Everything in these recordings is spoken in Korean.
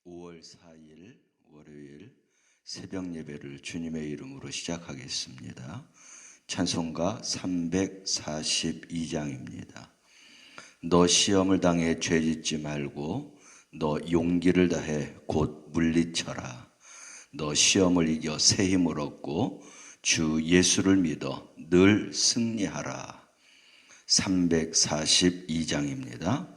5월 4일 월요일 새벽 예배를 주님의 이름으로 시작하겠습니다. 찬송가 342장입니다. 너 시험을 당해 죄짓지 말고 너 용기를 다해 곧 물리쳐라. 너 시험을 이겨 새 힘을 얻고 주 예수를 믿어 늘 승리하라. 342장입니다.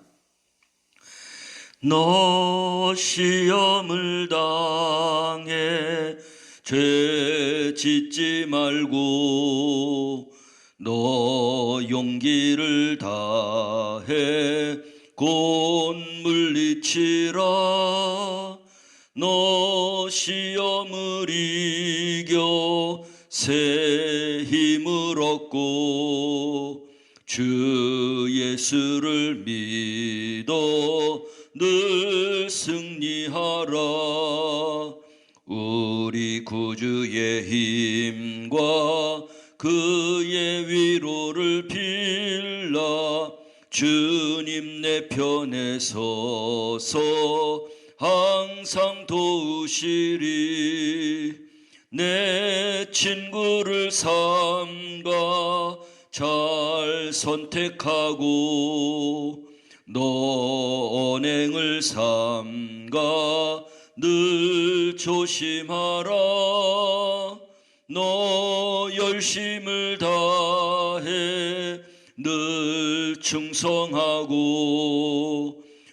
너 시험을 당해 죄 짓지 말고 너 용기를 다해 곧 물리치라. 너 시험을 이겨 새 힘을 얻고 주 예수를 믿어 늘 승리하라. 우리 구주의 힘과 그의 위로를 빌라. 주님 내 편에 서서 항상 도우시리. 내 친구를 삼가 잘 선택하고 너 언행을 삼가 늘 조심하라. 너 열심을 다해 늘 충성하고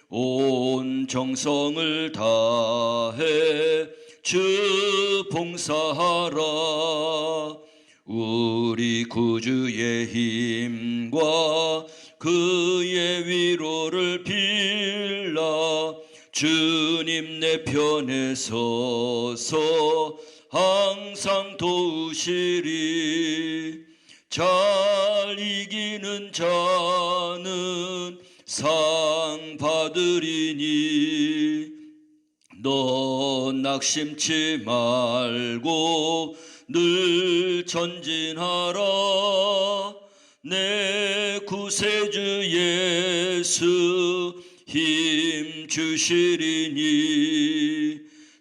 온 정성을 다해 주 봉사하라. 우리 구주의 힘과 그의 위로를 빌라. 주님 내 편에 서서 항상 도우시리. 잘 이기는 자는 상 받으리니 너 낙심치 말고 늘 전진하라. 내 구세주 예수 힘 주시리니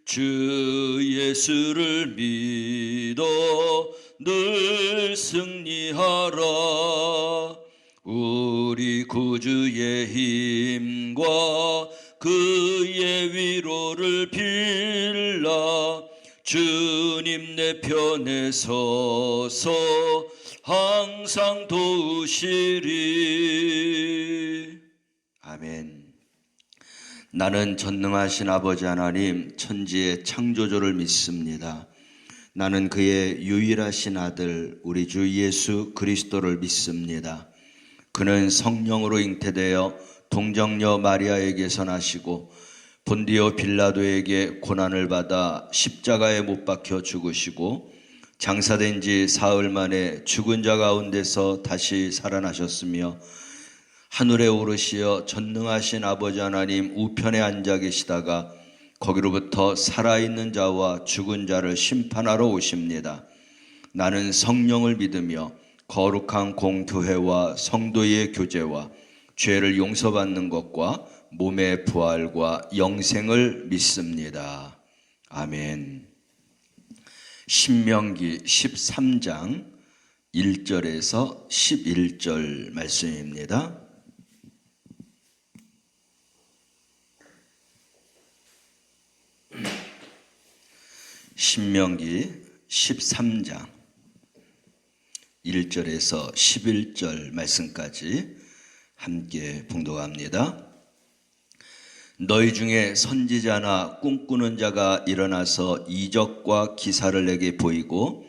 주 예수를 믿어 늘 승리하라. 우리 구주의 힘과 그의 위로를 빌라. 주님 내 편에 서서 항상 도우시리. 아멘. 나는 전능하신 아버지 하나님 천지의 창조주를 믿습니다. 나는 그의 유일하신 아들 우리 주 예수 그리스도를 믿습니다. 그는 성령으로 잉태되어 동정녀 마리아에게서 나시고 본디오 빌라도에게 고난을 받아 십자가에 못 박혀 죽으시고 장사된 지 사흘 만에 죽은 자 가운데서 다시 살아나셨으며 하늘에 오르시어 전능하신 아버지 하나님 우편에 앉아 계시다가 거기로부터 살아있는 자와 죽은 자를 심판하러 오십니다. 나는 성령을 믿으며 거룩한 공교회와 성도의 교제와 죄를 용서받는 것과 몸의 부활과 영생을 믿습니다. 아멘. 신명기 13장 1절에서 11절 말씀입니다. 신명기 13장 1절에서 11절 말씀까지 함께 봉독합니다. 너희 중에 선지자나 꿈꾸는 자가 일어나서 이적과 기사를 내게 보이고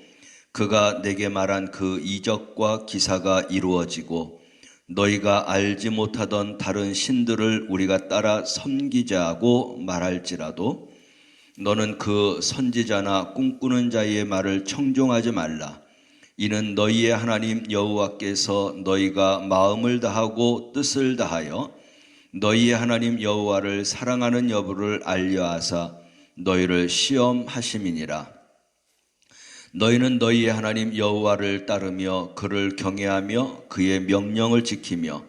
그가 내게 말한 그 이적과 기사가 이루어지고 너희가 알지 못하던 다른 신들을 우리가 따라 섬기자 하고 말할지라도 너는 그 선지자나 꿈꾸는 자의 말을 청종하지 말라. 이는 너희의 하나님 여호와께서 너희가 마음을 다하고 뜻을 다하여 너희의 하나님 여호와를 사랑하는 여부를 알려하사 너희를 시험하심이니라. 너희는 너희의 하나님 여호와를 따르며 그를 경외하며 그의 명령을 지키며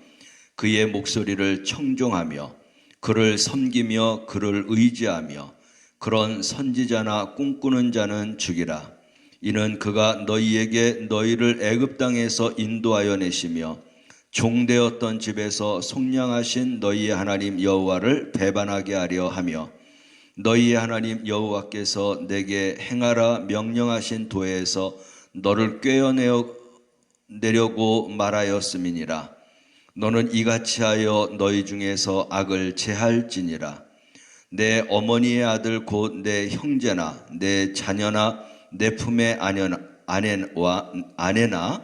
그의 목소리를 청종하며 그를 섬기며 그를 의지하며 그런 선지자나 꿈꾸는 자는 죽이라. 이는 그가 너희에게 너희를 애굽 땅에서 인도하여 내시며 종되었던 집에서 속량하신 너희의 하나님 여호와를 배반하게 하려 하며 너희의 하나님 여호와께서 내게 행하라 명령하신 도에서 너를 꿰어내려고 말하였음이니라. 너는 이같이 하여 너희 중에서 악을 제할지니라. 내 어머니의 아들 곧 내 형제나 내 자녀나 내 품의 아내나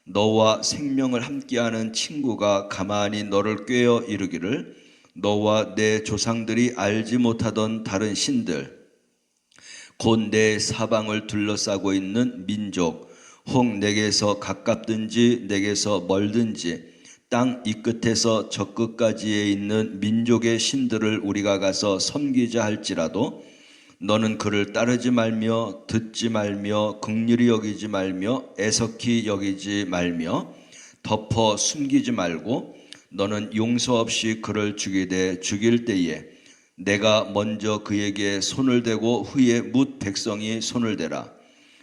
너와 생명을 함께하는 친구가 가만히 너를 꿰어 이르기를 너와 내 조상들이 알지 못하던 다른 신들 곧 내 사방을 둘러싸고 있는 민족 혹 내게서 가깝든지 내게서 멀든지 땅 이 끝에서 저 끝까지에 있는 민족의 신들을 우리가 가서 섬기자 할지라도 너는 그를 따르지 말며 듣지 말며 긍휼히 여기지 말며 애석히 여기지 말며 덮어 숨기지 말고 너는 용서 없이 그를 죽이되 죽일 때에 내가 먼저 그에게 손을 대고 후에 뭇 백성이 손을 대라.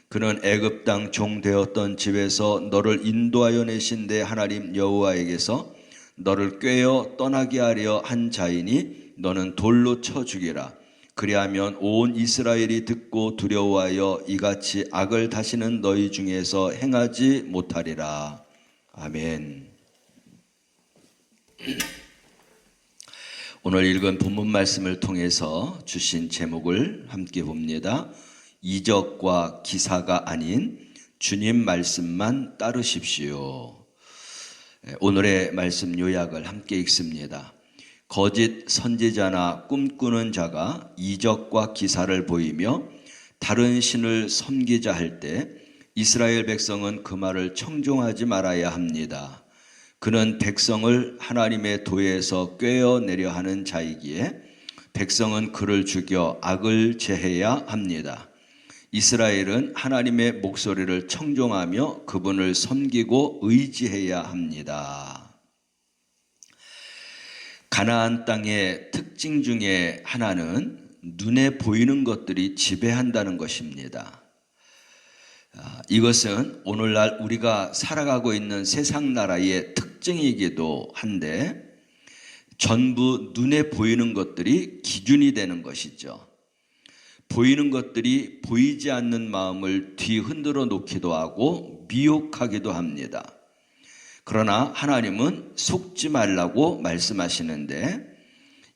그는 애굽 땅 종 되었던 집에서 너를 인도하여 내신 내 하나님 여호와에게서 너를 꿰어 떠나게 하려 한 자이니 너는 돌로 쳐 죽이라. 그리하면 온 이스라엘이 듣고 두려워하여 이같이 악을 다시는 너희 중에서 행하지 못하리라. 아멘. 오늘 읽은 본문 말씀을 통해서 주신 제목을 함께 봅니다. 이적과 기사가 아닌 주님 말씀만 따르십시오. 오늘의 말씀 요약을 함께 읽습니다. 거짓 선지자나 꿈꾸는 자가 이적과 기사를 보이며 다른 신을 섬기자 할 때 이스라엘 백성은 그 말을 청종하지 말아야 합니다. 그는 백성을 하나님의 도에서 꿰어내려 하는 자이기에 백성은 그를 죽여 악을 제해야 합니다. 이스라엘은 하나님의 목소리를 청종하며 그분을 섬기고 의지해야 합니다. 가나안 땅의 특징 중에 하나는 눈에 보이는 것들이 지배한다는 것입니다. 이것은 오늘날 우리가 살아가고 있는 세상 나라의 특징이기도 한데 전부 눈에 보이는 것들이 기준이 되는 것이죠. 보이는 것들이 보이지 않는 마음을 뒤흔들어 놓기도 하고 미혹하기도 합니다. 그러나 하나님은 속지 말라고 말씀하시는데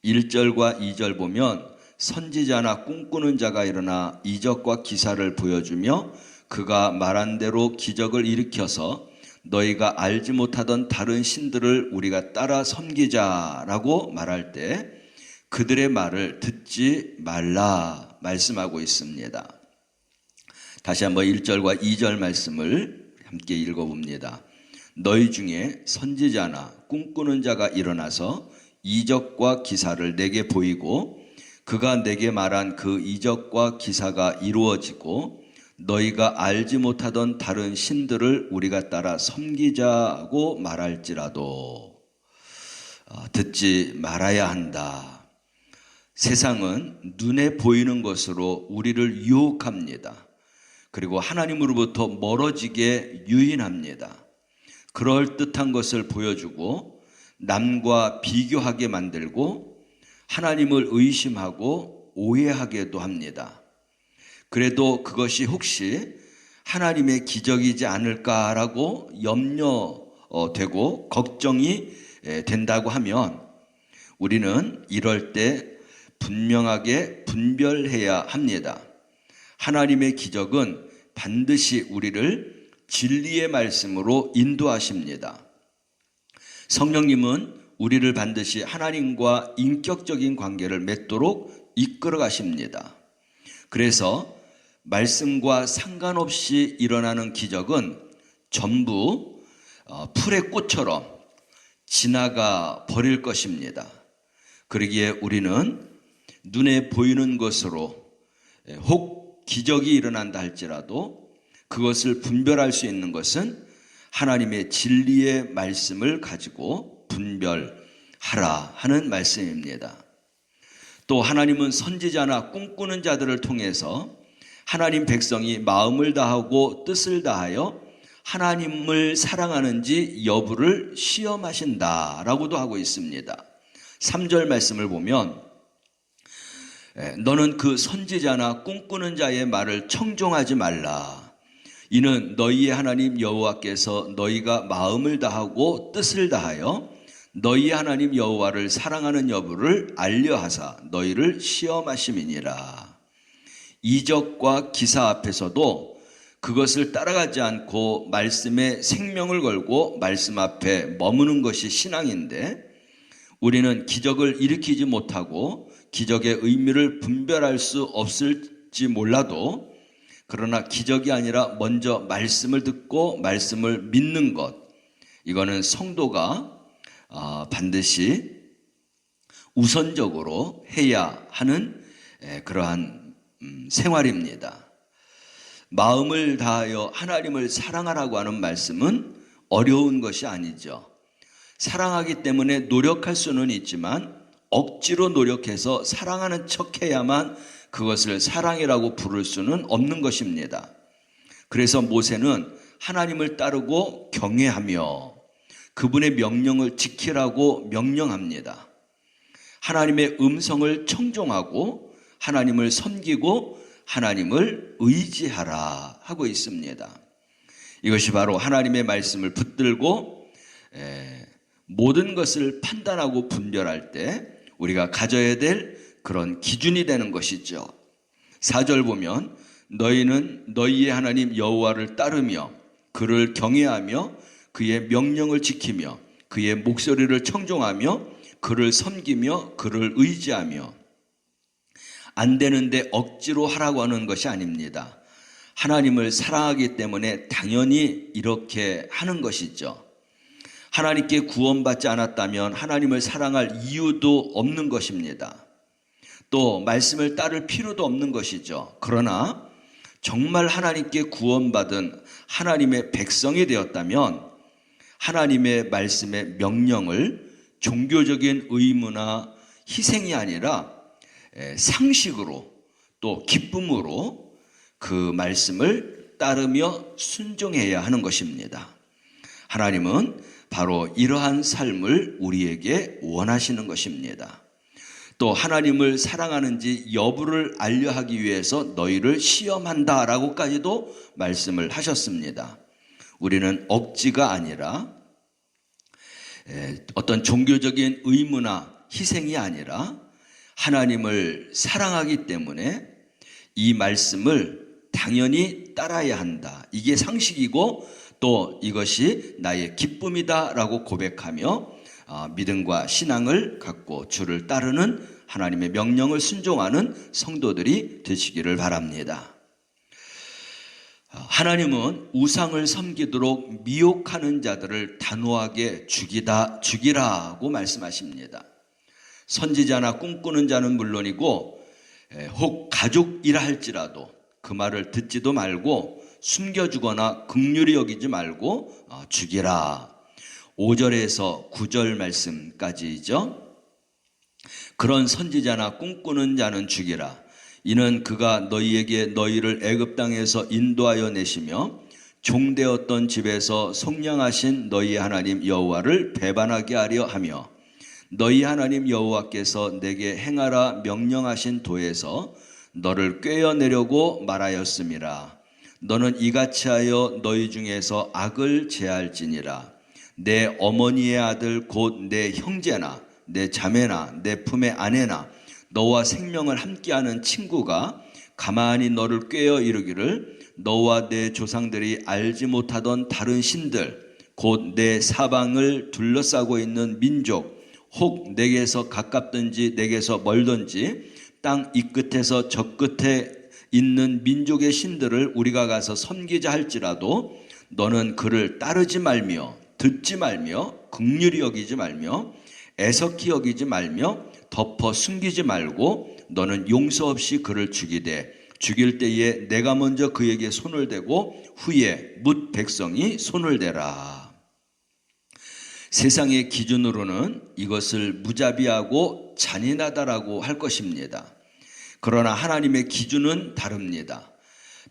1절과 2절 보면 선지자나 꿈꾸는 자가 일어나 이적과 기사를 보여주며 그가 말한 대로 기적을 일으켜서 너희가 알지 못하던 다른 신들을 우리가 따라 섬기자라고 말할 때 그들의 말을 듣지 말라 말씀하고 있습니다. 다시 한번 1절과 2절 말씀을 함께 읽어봅니다. 너희 중에 선지자나 꿈꾸는 자가 일어나서 이적과 기사를 내게 보이고 그가 내게 말한 그 이적과 기사가 이루어지고 너희가 알지 못하던 다른 신들을 우리가 따라 섬기자고 말할지라도 듣지 말아야 한다. 세상은 눈에 보이는 것으로 우리를 유혹합니다. 그리고 하나님으로부터 멀어지게 유인합니다. 그럴듯한 것을 보여주고 남과 비교하게 만들고 하나님을 의심하고 오해하게도 합니다. 그래도 그것이 혹시 하나님의 기적이지 않을까라고 염려되고 걱정이 된다고 하면 우리는 이럴 때 분명하게 분별해야 합니다. 하나님의 기적은 반드시 우리를 진리의 말씀으로 인도하십니다. 성령님은 우리를 반드시 하나님과 인격적인 관계를 맺도록 이끌어 가십니다. 그래서 말씀과 상관없이 일어나는 기적은 전부 풀의 꽃처럼 지나가 버릴 것입니다. 그러기에 우리는 눈에 보이는 것으로 혹 기적이 일어난다 할지라도 그것을 분별할 수 있는 것은 하나님의 진리의 말씀을 가지고 분별하라 하는 말씀입니다. 또 하나님은 선지자나 꿈꾸는 자들을 통해서 하나님 백성이 마음을 다하고 뜻을 다하여 하나님을 사랑하는지 여부를 시험하신다라고도 하고 있습니다. 3절 말씀을 보면 너는 그 선지자나 꿈꾸는 자의 말을 청종하지 말라. 이는 너희의 하나님 여호와께서 너희가 마음을 다하고 뜻을 다하여 너희의 하나님 여호와를 사랑하는 여부를 알려하사 너희를 시험하심이니라. 이적과 기사 앞에서도 그것을 따라가지 않고 말씀에 생명을 걸고 말씀 앞에 머무는 것이 신앙인데 우리는 기적을 일으키지 못하고 기적의 의미를 분별할 수 없을지 몰라도 그러나 기적이 아니라 먼저 말씀을 듣고 말씀을 믿는 것, 이거는 성도가 반드시 우선적으로 해야 하는 그러한 생활입니다. 마음을 다하여 하나님을 사랑하라고 하는 말씀은 어려운 것이 아니죠. 사랑하기 때문에 노력할 수는 있지만 억지로 노력해서 사랑하는 척해야만 그것을 사랑이라고 부를 수는 없는 것입니다. 그래서 모세는 하나님을 따르고 경외하며 그분의 명령을 지키라고 명령합니다. 하나님의 음성을 청종하고 하나님을 섬기고 하나님을 의지하라 하고 있습니다. 이것이 바로 하나님의 말씀을 붙들고 모든 것을 판단하고 분별할 때 우리가 가져야 될 그런 기준이 되는 것이죠. 4절 보면 너희는 너희의 하나님 여호와를 따르며 그를 경외하며 그의 명령을 지키며 그의 목소리를 청종하며 그를 섬기며 그를 의지하며. 안 되는데 억지로 하라고 하는 것이 아닙니다. 하나님을 사랑하기 때문에 당연히 이렇게 하는 것이죠. 하나님께 구원받지 않았다면 하나님을 사랑할 이유도 없는 것입니다. 또 말씀을 따를 필요도 없는 것이죠. 그러나 정말 하나님께 구원받은 하나님의 백성이 되었다면 하나님의 말씀의 명령을 종교적인 의무나 희생이 아니라 상식으로 또 기쁨으로 그 말씀을 따르며 순종해야 하는 것입니다. 하나님은 바로 이러한 삶을 우리에게 원하시는 것입니다. 또 하나님을 사랑하는지 여부를 알려하기 위해서 너희를 시험한다라고까지도 말씀을 하셨습니다. 우리는 억지가 아니라 어떤 종교적인 의무나 희생이 아니라 하나님을 사랑하기 때문에 이 말씀을 당연히 따라야 한다. 이게 상식이고 또 이것이 나의 기쁨이다라고 고백하며 믿음과 신앙을 갖고 주를 따르는 하나님의 명령을 순종하는 성도들이 되시기를 바랍니다. 하나님은 우상을 섬기도록 미혹하는 자들을 단호하게 죽이라고 말씀하십니다. 선지자나 꿈꾸는 자는 물론이고 혹 가족이라 할지라도 그 말을 듣지도 말고 숨겨주거나 긍휼히 여기지 말고 죽이라. 5절에서 9절 말씀까지죠. 그런 선지자나 꿈꾸는 자는 죽이라. 이는 그가 너희에게 너희를 애굽 땅에서 인도하여 내시며 종되었던 집에서 속량하신 너희 하나님 여호와를 배반하게 하려 하며 너희 하나님 여호와께서 내게 행하라 명령하신 도에서 너를 꿰어내려고 말하였음이라. 너는 이같이 하여 너희 중에서 악을 제할지니라. 내 어머니의 아들 곧 내 형제나 내 자매나 내 품의 아내나 너와 생명을 함께하는 친구가 가만히 너를 꿰어 이르기를 너와 내 조상들이 알지 못하던 다른 신들 곧 내 사방을 둘러싸고 있는 민족 혹 내게서 가깝든지 내게서 멀든지 땅 이 끝에서 저 끝에 있는 민족의 신들을 우리가 가서 섬기자 할지라도 너는 그를 따르지 말며 듣지 말며 긍휼히 여기지 말며 애석히 여기지 말며 덮어 숨기지 말고 너는 용서 없이 그를 죽이되 죽일 때에 내가 먼저 그에게 손을 대고 후에 뭇 백성이 손을 대라. 세상의 기준으로는 이것을 무자비하고 잔인하다라고 할 것입니다. 그러나 하나님의 기준은 다릅니다.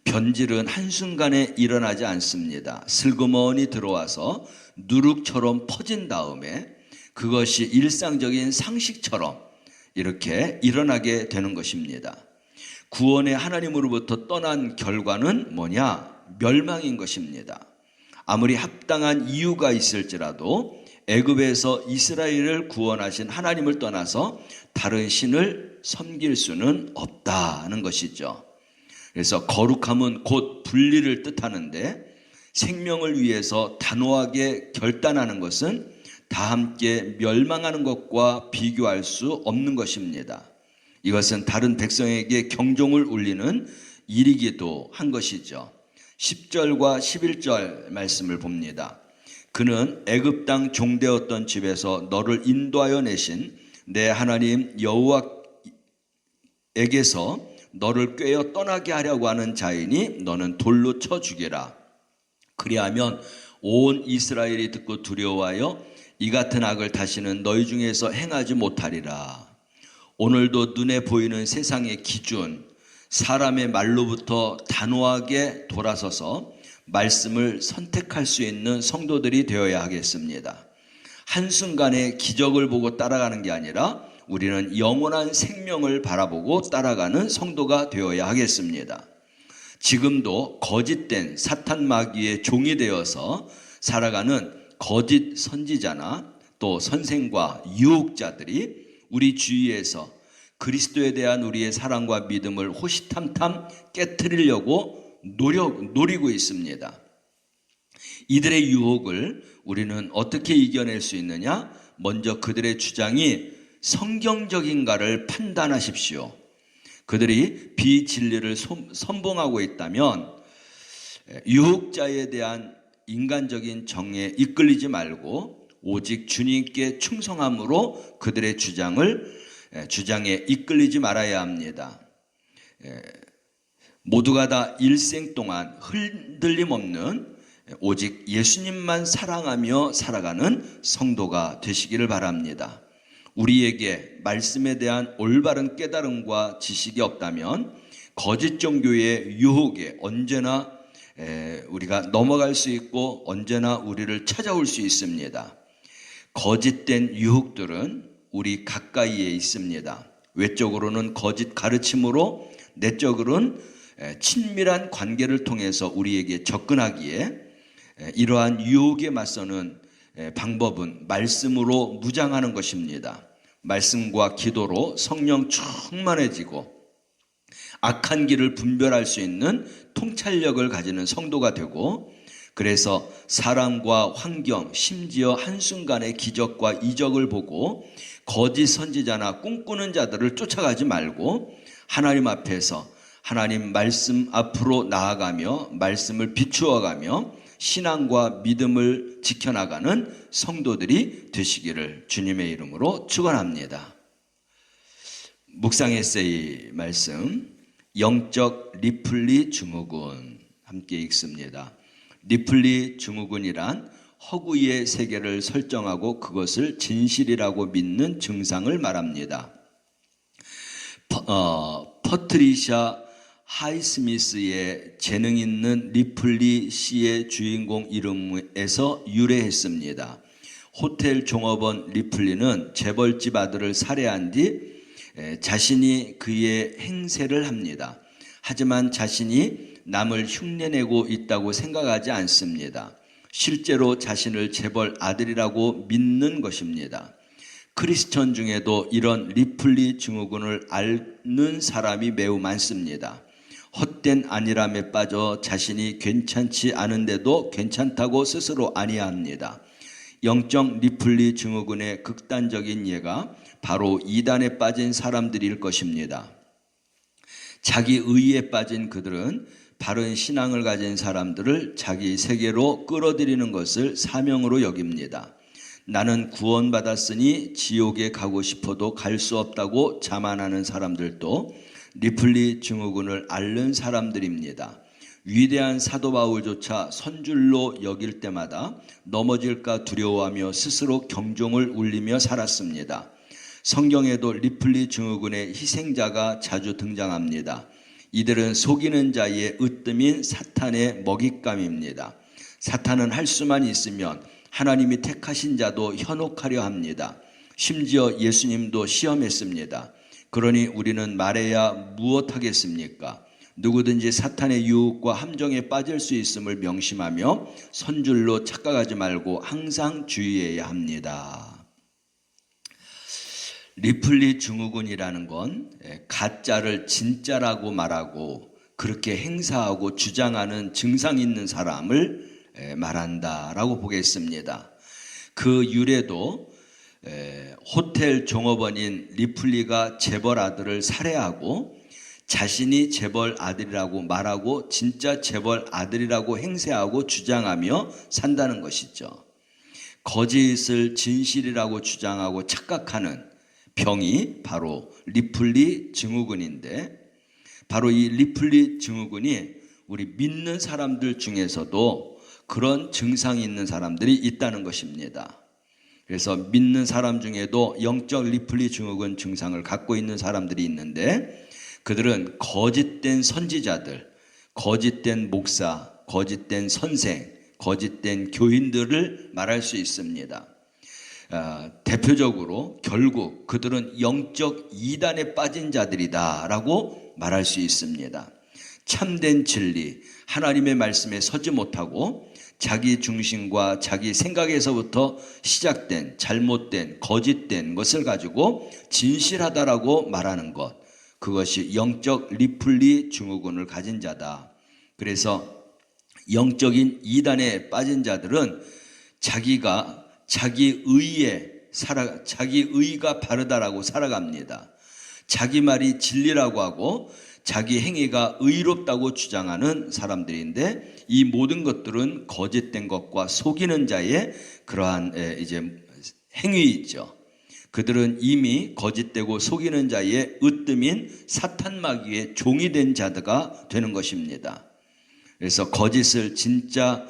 변질은 한순간에 일어나지 않습니다. 슬그머니 들어와서 누룩처럼 퍼진 다음에 그것이 일상적인 상식처럼 이렇게 일어나게 되는 것입니다. 구원의 하나님으로부터 떠난 결과는 뭐냐? 멸망인 것입니다. 아무리 합당한 이유가 있을지라도 애굽에서 이스라엘을 구원하신 하나님을 떠나서 다른 신을 섬길 수는 없다는 것이죠. 그래서 거룩함은 곧 분리를 뜻하는데 생명을 위해서 단호하게 결단하는 것은 다 함께 멸망하는 것과 비교할 수 없는 것입니다. 이것은 다른 백성에게 경종을 울리는 일이기도 한 것이죠. 10절과 11절 말씀을 봅니다. 그는 애굽 땅 종되었던 집에서 너를 인도하여 내신 내 하나님 여호와에게서 너를 꿰어 떠나게 하려고 하는 자이니 너는 돌로 쳐 죽여라. 그리하면 온 이스라엘이 듣고 두려워하여 이 같은 악을 다시는 너희 중에서 행하지 못하리라. 오늘도 눈에 보이는 세상의 기준, 사람의 말로부터 단호하게 돌아서서 말씀을 선택할 수 있는 성도들이 되어야 하겠습니다. 한순간에 기적을 보고 따라가는 게 아니라 우리는 영원한 생명을 바라보고 따라가는 성도가 되어야 하겠습니다. 지금도 거짓된 사탄 마귀의 종이 되어서 살아가는 거짓 선지자나 또 선생과 유혹자들이 우리 주위에서 그리스도에 대한 우리의 사랑과 믿음을 호시탐탐 깨트리려고 노리고 있습니다. 이들의 유혹을 우리는 어떻게 이겨낼 수 있느냐? 먼저 그들의 주장이 성경적인가를 판단하십시오. 그들이 비진리를 선봉하고 있다면 유혹자에 대한 인간적인 정에 이끌리지 말고 오직 주님께 충성함으로 그들의 주장에 이끌리지 말아야 합니다. 모두가 다 일생 동안 흔들림 없는 오직 예수님만 사랑하며 살아가는 성도가 되시기를 바랍니다. 우리에게 말씀에 대한 올바른 깨달음과 지식이 없다면 거짓 종교의 유혹에 언제나 우리가 넘어갈 수 있고 언제나 우리를 찾아올 수 있습니다. 거짓된 유혹들은 우리 가까이에 있습니다. 외적으로는 거짓 가르침으로, 내적으로는 친밀한 관계를 통해서 우리에게 접근하기에 이러한 유혹에 맞서는 방법은 말씀으로 무장하는 것입니다. 말씀과 기도로 성령 충만해지고 악한 길을 분별할 수 있는 통찰력을 가지는 성도가 되고 그래서 사람과 환경, 심지어 한순간의 기적과 이적을 보고 거짓 선지자나 꿈꾸는 자들을 쫓아가지 말고 하나님 앞에서 하나님 말씀 앞으로 나아가며 말씀을 비추어가며 신앙과 믿음을 지켜나가는 성도들이 되시기를 주님의 이름으로 축원합니다. 묵상 에세이 말씀, 영적 리플리 증후군 함께 읽습니다. 리플리 증후군이란 허구의 세계를 설정하고 그것을 진실이라고 믿는 증상을 말합니다. 퍼트리샤 하이스미스의 재능 있는 리플리 씨의 주인공 이름에서 유래했습니다. 호텔 종업원 리플리는 재벌집 아들을 살해한 뒤 자신이 그의 행세를 합니다. 하지만 자신이 남을 흉내내고 있다고 생각하지 않습니다. 실제로 자신을 재벌 아들이라고 믿는 것입니다. 크리스천 중에도 이런 리플리 증후군을 앓는 사람이 매우 많습니다. 헛된 안일함에 빠져 자신이 괜찮지 않은데도 괜찮다고 스스로 아니합니다. 영적 리플리 증후군의 극단적인 예가 바로 이단에 빠진 사람들일 것입니다. 자기 의에 빠진 그들은 바른 신앙을 가진 사람들을 자기 세계로 끌어들이는 것을 사명으로 여깁니다. 나는 구원받았으니 지옥에 가고 싶어도 갈 수 없다고 자만하는 사람들도 리플리 증후군을 앓는 사람들입니다. 위대한 사도 바울조차 선줄로 여길 때마다 넘어질까 두려워하며 스스로 경종을 울리며 살았습니다. 성경에도 리플리 증후군의 희생자가 자주 등장합니다. 이들은 속이는 자의 으뜸인 사탄의 먹잇감입니다. 사탄은 할 수만 있으면 하나님이 택하신 자도 현혹하려 합니다. 심지어 예수님도 시험했습니다. 그러니 우리는 말해야 무엇하겠습니까? 누구든지 사탄의 유혹과 함정에 빠질 수 있음을 명심하며 선줄로 착각하지 말고 항상 주의해야 합니다. 리플리 증후군이라는 건 가짜를 진짜라고 말하고 그렇게 행사하고 주장하는 증상이 있는 사람을 말한다라고 보겠습니다. 그 유래도 호텔 종업원인 리플리가 재벌 아들을 살해하고 자신이 재벌 아들이라고 말하고 진짜 재벌 아들이라고 행세하고 주장하며 산다는 것이죠. 거짓을 진실이라고 주장하고 착각하는 병이 바로 리플리 증후군인데, 바로 이 리플리 증후군이 우리 믿는 사람들 중에서도 그런 증상이 있는 사람들이 있다는 것입니다. 그래서 믿는 사람 중에도 영적 리플리 증후군 증상을 갖고 있는 사람들이 있는데, 그들은 거짓된 선지자들, 거짓된 목사, 거짓된 선생, 거짓된 교인들을 말할 수 있습니다. 대표적으로 결국 그들은 영적 이단에 빠진 자들이다라고 말할 수 있습니다. 참된 진리, 하나님의 말씀에 서지 못하고 자기 중심과 자기 생각에서부터 시작된 잘못된 거짓된 것을 가지고 진실하다라고 말하는 것, 그것이 영적 리플리 증후군을 가진 자다. 그래서 영적인 이단에 빠진 자들은 자기가 자기 의가 바르다라고 살아갑니다. 자기 말이 진리라고 하고 자기 행위가 의롭다고 주장하는 사람들인데, 이 모든 것들은 거짓된 것과 속이는 자의 그러한 행위이죠. 그들은 이미 거짓되고 속이는 자의 으뜸인 사탄 마귀의 종이 된 자가 되는 것입니다. 그래서 거짓을 진짜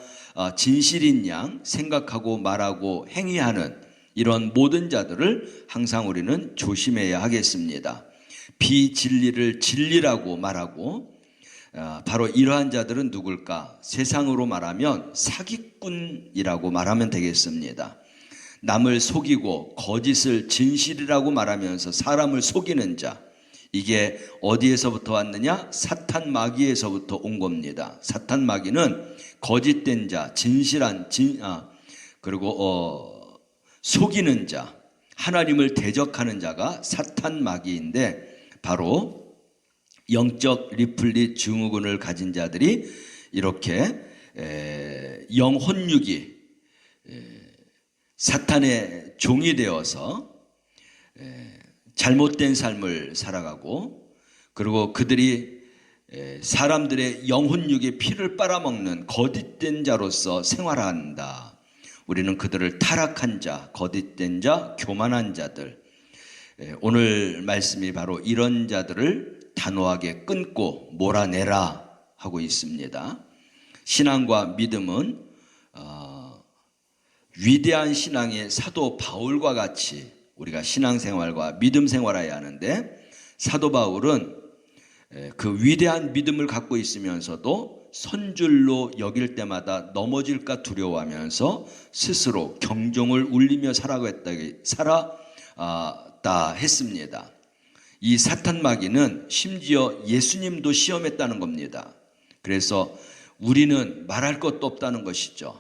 진실인 양 생각하고 말하고 행위하는 이런 모든 자들을 항상 우리는 조심해야 하겠습니다. 비진리를 진리라고 말하고, 바로 이러한 자들은 누굴까? 세상으로 말하면 사기꾼이라고 말하면 되겠습니다. 남을 속이고 거짓을 진실이라고 말하면서 사람을 속이는 자, 이게 어디에서부터 왔느냐? 사탄 마귀에서부터 온 겁니다. 사탄 마귀는 거짓된 자, 그리고 속이는 자, 하나님을 대적하는 자가 사탄 마귀인데, 바로 영적 리플리 증후군을 가진 자들이 이렇게 영혼육이 사탄의 종이 되어서 잘못된 삶을 살아가고, 그리고 그들이 사람들의 영혼육의 피를 빨아먹는 거짓된 자로서 생활한다. 우리는 그들을 타락한 자, 거짓된 자, 교만한 자들, 오늘 말씀이 바로 이런 자들을 단호하게 끊고 몰아내라 하고 있습니다. 신앙과 믿음은 위대한 신앙의 사도 바울과 같이 우리가 신앙생활과 믿음 생활해야 하는데, 사도 바울은 그 위대한 믿음을 갖고 있으면서도 선줄로 여길 때마다 넘어질까 두려워하면서 스스로 경종을 울리며 살아갔다 했습니다. 이 사탄 마귀는 심지어 예수님도 시험했다는 겁니다. 그래서 우리는 말할 것도 없다는 것이죠.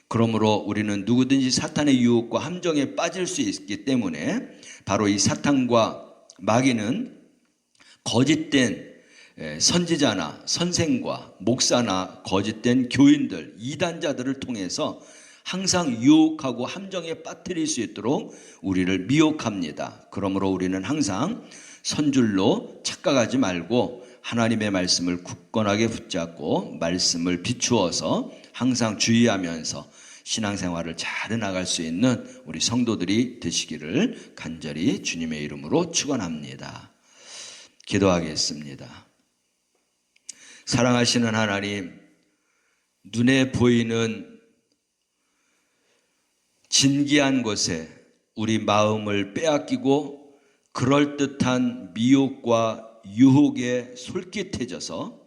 그러므로 우리는 누구든지 사탄의 유혹과 함정에 빠질 수 있기 때문에 바로 이 사탄과 마귀는 거짓된 선지자나 선생과 목사나 거짓된 교인들, 이단자들을 통해서 항상 유혹하고 함정에 빠뜨릴 수 있도록 우리를 미혹합니다. 그러므로 우리는 항상 선줄로 착각하지 말고 하나님의 말씀을 굳건하게 붙잡고 말씀을 비추어서 항상 주의하면서 신앙생활을 잘 해나갈 수 있는 우리 성도들이 되시기를 간절히 주님의 이름으로 축원합니다. 기도하겠습니다. 사랑하시는 하나님, 눈에 보이는 진기한 것에 우리 마음을 빼앗기고 그럴듯한 미혹과 유혹에 솔깃해져서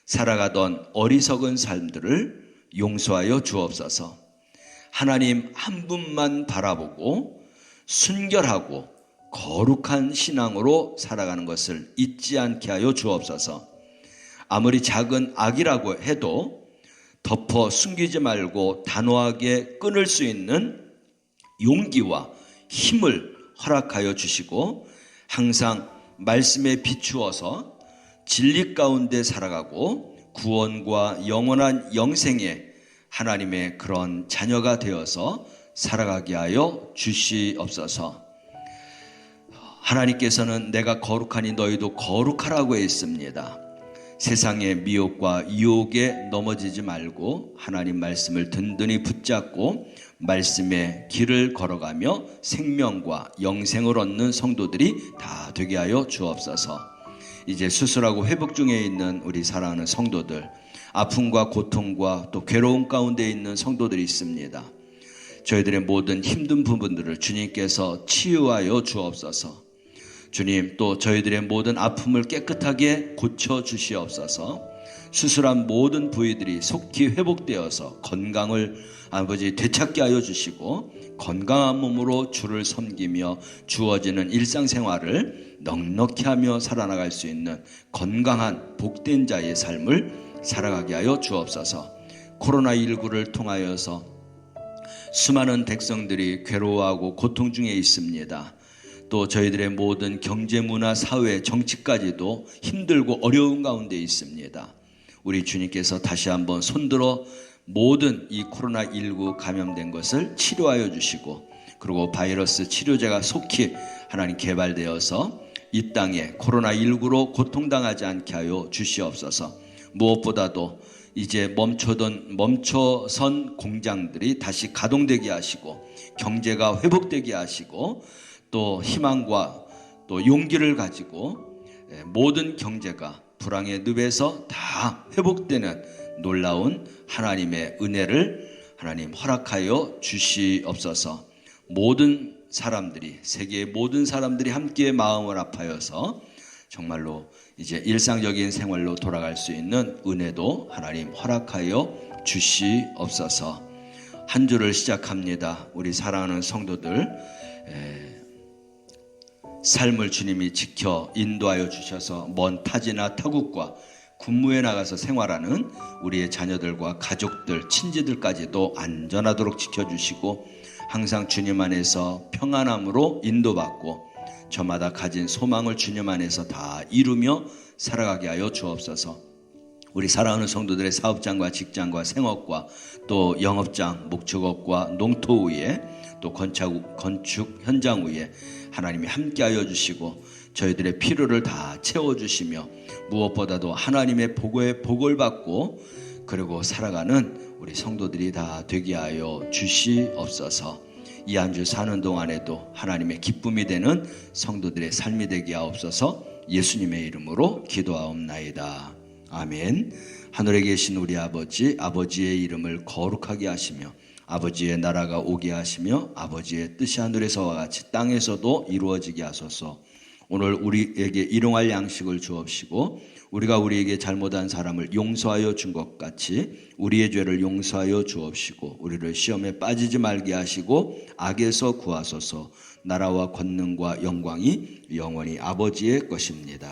살아가던 어리석은 삶들을 용서하여 주옵소서. 하나님 한 분만 바라보고 순결하고 거룩한 신앙으로 살아가는 것을 잊지 않게 하여 주옵소서. 아무리 작은 악이라고 해도 덮어 숨기지 말고 단호하게 끊을 수 있는 용기와 힘을 허락하여 주시고, 항상 말씀에 비추어서 진리 가운데 살아가고 구원과 영원한 영생에 하나님의 그런 자녀가 되어서 살아가게 하여 주시옵소서. 하나님께서는 내가 거룩하니 너희도 거룩하라고 했습니다. 세상의 미혹과 유혹에 넘어지지 말고 하나님 말씀을 든든히 붙잡고 말씀의 길을 걸어가며 생명과 영생을 얻는 성도들이 다 되게 하여 주옵소서. 이제 수술하고 회복 중에 있는 우리 사랑하는 성도들, 아픔과 고통과 또 괴로움 가운데 있는 성도들이 있습니다. 저희들의 모든 힘든 부분들을 주님께서 치유하여 주옵소서. 주님, 또 저희들의 모든 아픔을 깨끗하게 고쳐 주시옵소서. 수술한 모든 부위들이 속히 회복되어서 건강을 아버지 되찾게 하여 주시고, 건강한 몸으로 주를 섬기며 주어지는 일상생활을 넉넉히 하며 살아나갈 수 있는 건강한 복된 자의 삶을 살아가게 하여 주옵소서. 코로나19를 통하여서 수많은 백성들이 괴로워하고 고통 중에 있습니다. 또 저희들의 모든 경제, 문화, 사회, 정치까지도 힘들고 어려운 가운데 있습니다. 우리 주님께서 다시 한번 손들어 모든 이 코로나19 감염된 것을 치료하여 주시고, 그리고 바이러스 치료제가 속히 하나님 개발되어서 이 땅에 코로나19로 고통당하지 않게 하여 주시옵소서. 무엇보다도 이제 멈춰선 공장들이 다시 가동되게 하시고, 경제가 회복되게 하시고, 또 희망과 또 용기를 가지고 모든 경제가 불황의 늪에서 다 회복되는 놀라운 하나님의 은혜를 하나님 허락하여 주시옵소서. 모든 사람들이, 세계의 모든 사람들이 함께 마음을 아파여서 정말로 이제 일상적인 생활로 돌아갈 수 있는 은혜도 하나님 허락하여 주시옵소서. 한 주를 시작합니다. 우리 사랑하는 성도들, 삶을 주님이 지켜 인도하여 주셔서 먼 타지나 타국과 군무에 나가서 생활하는 우리의 자녀들과 가족들, 친지들까지도 안전하도록 지켜주시고, 항상 주님 안에서 평안함으로 인도받고 저마다 가진 소망을 주님 안에서 다 이루며 살아가게 하여 주옵소서. 우리 사랑하는 성도들의 사업장과 직장과 생업과 또 영업장, 목축업과 농토 위에 또 건축 현장 위에 하나님이 함께하여 주시고 저희들의 필요를 다 채워주시며 무엇보다도 하나님의 복을 받고 그리고 살아가는 우리 성도들이 다 되게 하여 주시옵소서. 이 한 주 사는 동안에도 하나님의 기쁨이 되는 성도들의 삶이 되게 하옵소서. 예수님의 이름으로 기도하옵나이다. 아멘. 하늘에 계신 우리 아버지, 아버지의 이름을 거룩하게 하시며 아버지의 나라가 오게 하시며 아버지의 뜻이 하늘에서와 같이 땅에서도 이루어지게 하소서. 오늘 우리에게 일용할 양식을 주옵시고 우리가 우리에게 잘못한 사람을 용서하여 준 것 같이 우리의 죄를 용서하여 주옵시고 우리를 시험에 빠지지 말게 하시고 악에서 구하소서. 나라와 권능과 영광이 영원히 아버지의 것입니다.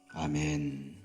아멘.